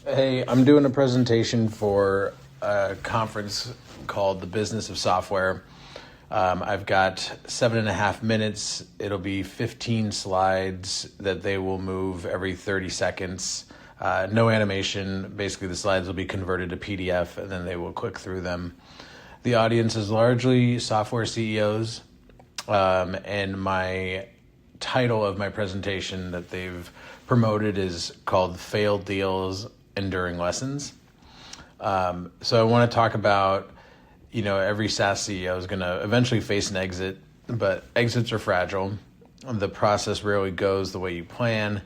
Hey, I'm doing a presentation for a conference called The Business of Software. I've got 7.5 minutes. It'll be 15 slides that they will move every 30 seconds. No animation. Basically, the slides will be converted to PDF and then they will click through them. The audience is largely software CEOs, and my title of my presentation that they've promoted is called Failed Deals, Enduring Lessons. So I want to talk about, every SaaS CEO is going to eventually face an exit, but exits are fragile. The process rarely goes the way you plan.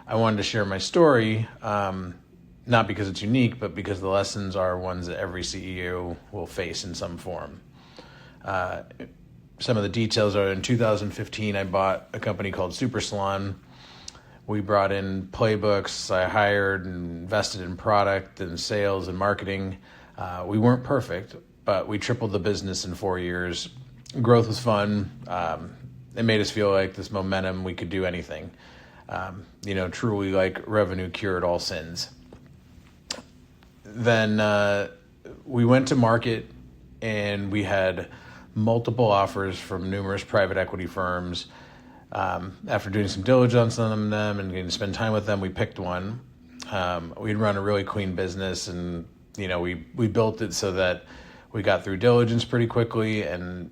I wanted to share my story, not because it's unique, but because the lessons are ones that every CEO will face in some form. Some of the details are in 2015, I bought a company called Super Salon. We brought in playbooks. I hired and invested in product and sales and marketing. We weren't perfect, but we tripled the business in 4 years. Growth was fun. It made us feel like this momentum, we could do anything. Truly like revenue cured all sins. Then we went to market and we had multiple offers from numerous private equity firms. After doing some diligence on them and getting to spend time with them, we picked one. We'd run a really clean business, and we built it so that we got through diligence pretty quickly. And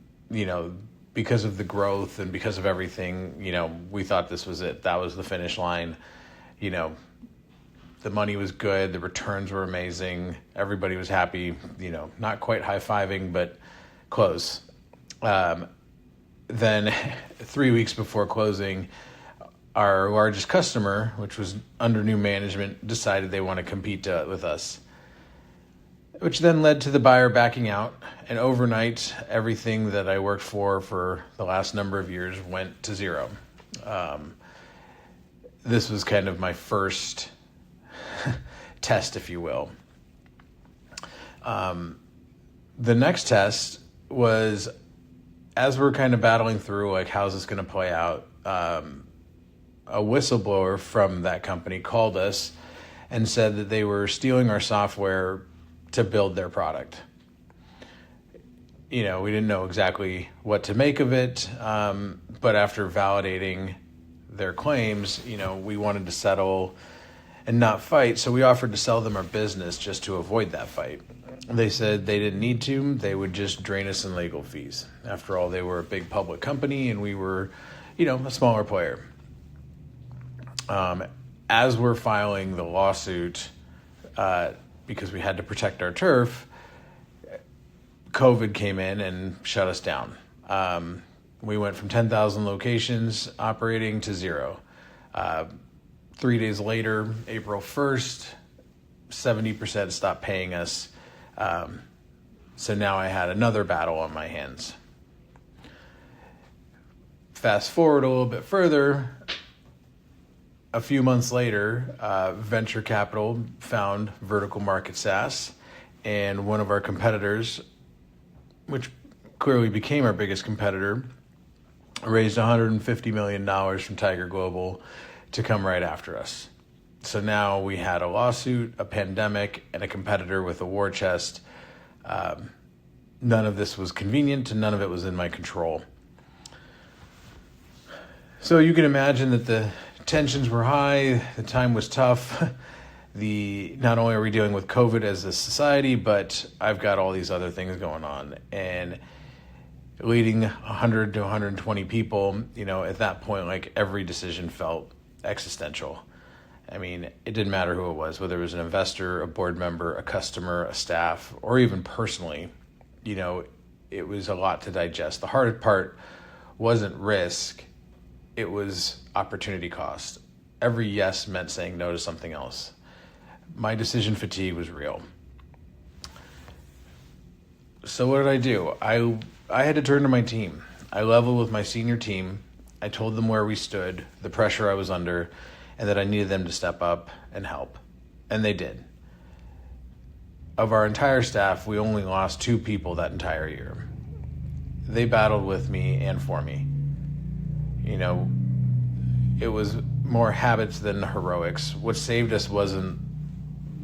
because of the growth and because of everything, we thought this was it. That was the finish line. The money was good, the returns were amazing, everybody was happy. Not quite high-fiving, but close. Then 3 weeks before closing, our largest customer, which was under new management, decided they want to compete with us, which then led to the buyer backing out. And overnight, everything that I worked for the last number of years went to zero. This was kind of my first test, if you will. The next test was, as we're kind of battling through, like, how's this going to play out? A whistleblower from that company called us and said that they were stealing our software to build their product. We didn't know exactly what to make of it, but after validating their claims, we wanted to settle and not fight, so we offered to sell them our business just to avoid that fight. They said they didn't need to. They would just drain us in legal fees. After all, they were a big public company and we were, a smaller player. As we're filing the lawsuit, because we had to protect our turf, COVID came in and shut us down. We went from 10,000 locations operating to zero. 3 days later, April 1st, 70% stopped paying us. So now I had another battle on my hands. Fast forward a little bit further, a few months later, venture capital found Vertical Market SaaS, and one of our competitors, which clearly became our biggest competitor, raised $150 million from Tiger Global to come right after us. So now we had a lawsuit, a pandemic, and a competitor with a war chest. None of this was convenient, and none of it was in my control. So you can imagine that the tensions were high, the time was tough. Not only are we dealing with COVID as a society, but I've got all these other things going on. And leading 100 to 120 people, at that point, like, every decision felt existential. I mean, it didn't matter who it was, whether it was an investor, a board member, a customer, a staff, or even personally, it was a lot to digest. The hardest part wasn't risk, it was opportunity cost. Every yes meant saying no to something else. My decision fatigue was real. So what did I do? I had to turn to my team. I leveled with my senior team. I told them where we stood, the pressure I was under, and that I needed them to step up and help. And they did. Of our entire staff, we only lost 2 people that entire year. They battled with me and for me. It was more habits than heroics. What saved us wasn't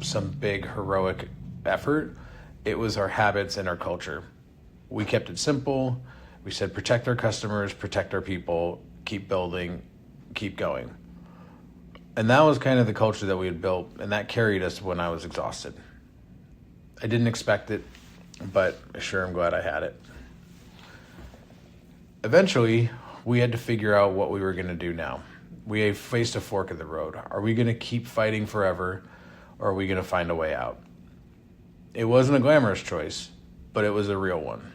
some big heroic effort. It was our habits and our culture. We kept it simple. We said, protect our customers, protect our people, keep building, keep going. And that was kind of the culture that we had built, and that carried us when I was exhausted. I didn't expect it, but sure, I'm glad I had it. Eventually, we had to figure out what we were going to do now. We faced a fork in the road. Are we going to keep fighting forever, or are we going to find a way out? It wasn't a glamorous choice, but it was a real one.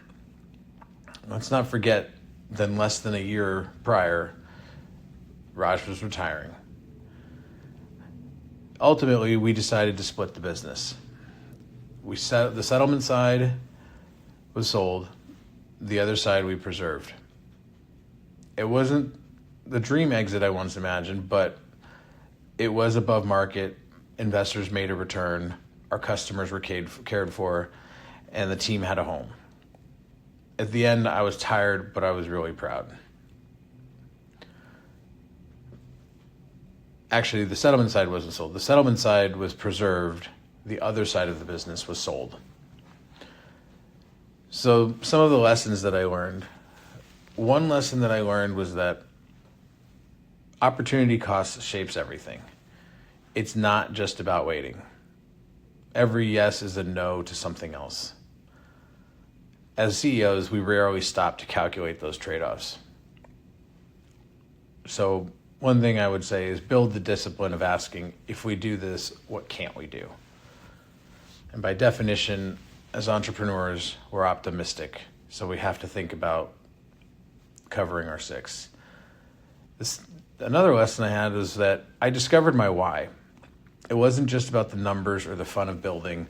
Let's not forget that less than a year prior, Raj was retiring. Ultimately, we decided to split the business. The settlement side was sold. The other side we preserved. It wasn't the dream exit I once imagined, but it was above market. Investors made a return. Our customers were cared for, and the team had a home. At the end, I was tired, but I was really proud. Actually, the settlement side wasn't sold. The settlement side was preserved. The other side of the business was sold. So some of the lessons that I learned. One lesson that I learned was that opportunity cost shapes everything. It's not just about waiting. Every yes is a no to something else. As CEOs, we rarely stop to calculate those trade-offs. So one thing I would say is build the discipline of asking, if we do this, what can't we do? And by definition, as entrepreneurs, we're optimistic. So we have to think about covering our six. Another lesson I had is that I discovered my why. It wasn't just about the numbers or the fun of building,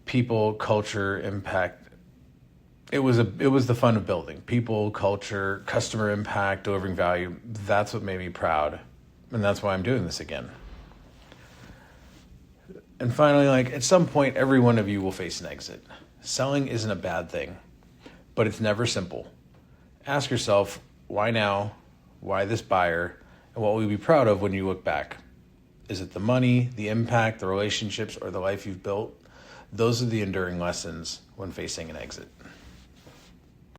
people, culture, impact. It was the fun of building, people, culture, customer impact, delivering value. That's what made me proud, and that's why I'm doing this again. And finally, at some point, every one of you will face an exit. Selling isn't a bad thing, but it's never simple. Ask yourself, why now? Why this buyer? And what will you be proud of when you look back? Is it the money, the impact, the relationships, or the life you've built? Those are the enduring lessons when facing an exit.